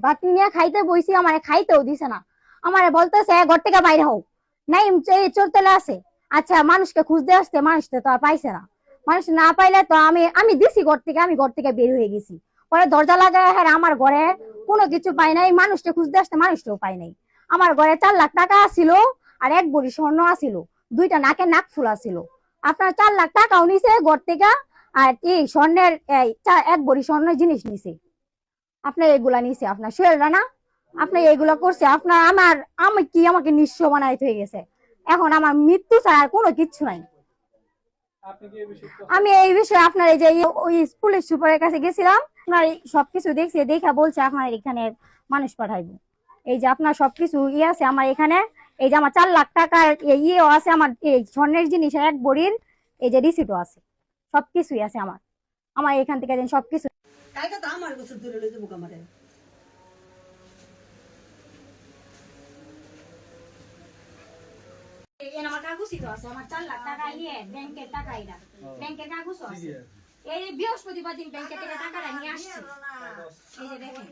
বাতি নিয়ে খাইতে বইছি, আমার খাইতেও দিছে না। আমার বলতেছে ঘর থেকে বাইরে হোক, নাই চোরতলা আছে। আচ্ছা, মানুষকে খুঁজতে আসতে, মানুষকে তো আর পাইছে না। মানুষ না পাইলে তো আমি দিছি ঘর থেকে, আমি ঘর থেকে বের হয়ে গেছি। পরে দরজা লাগায়, হ্যাঁ আমার ঘরে কোনো কিছু পাই নাই, মানুষকে খুঁজতে আসতে মানুষটাও পাই নাই। আমার ঘরে 4 লাখ টাকা আছিল, আর 1 ভরি স্বর্ণ আছিল, 2টা নাকের নাক ফুল আছিল। আপনার 4 লাখ টাকাও নিছে ঘর থেকে, আর এই স্বর্ণের 1 ভরি স্বর্ণের জিনিস নিছে। আপনার এগুলা নিছে, আপনার শরীররা না, আপনি এগুলা করছে আপনার। আমাকে নিঃস্ব বানাইতে হয়ে গেছে। এখন আমার মৃত্যু ছাড়া আর কোনো কিচ্ছু নাই। আমি এই বিষয়ে আপনার এই যে ওই পুলিশ সুপারের কাছে গেছিলাম, আপনার সবকিছু দেখছি, দেখা বলছে আপনার এখানে মানুষ পাঠাইবো। এই যে আপনার সবকিছু ইয়ে আছে আমার এখানে, এই যে আমার 4 লাখ টাকার ইয়েও আছে, আমার এই স্বর্ণের জিনিস 1 ভরির এই যে রিসিটও আছে, সবকিছুই আছে আমার। আমার এখান থেকে সবকিছু আমার গোসল ধরে লই দেবো আমারে। আমার কাগজই তো আছে, আমার 4 লাখ টাকা ব্যাংকের টাকা, এটা ব্যাংকের কাগজও আছে। এই বৃহস্পতিবার দিন ব্যাংকের থেকে টাকাটা নিয়ে আসছি, এই যে দেখেন।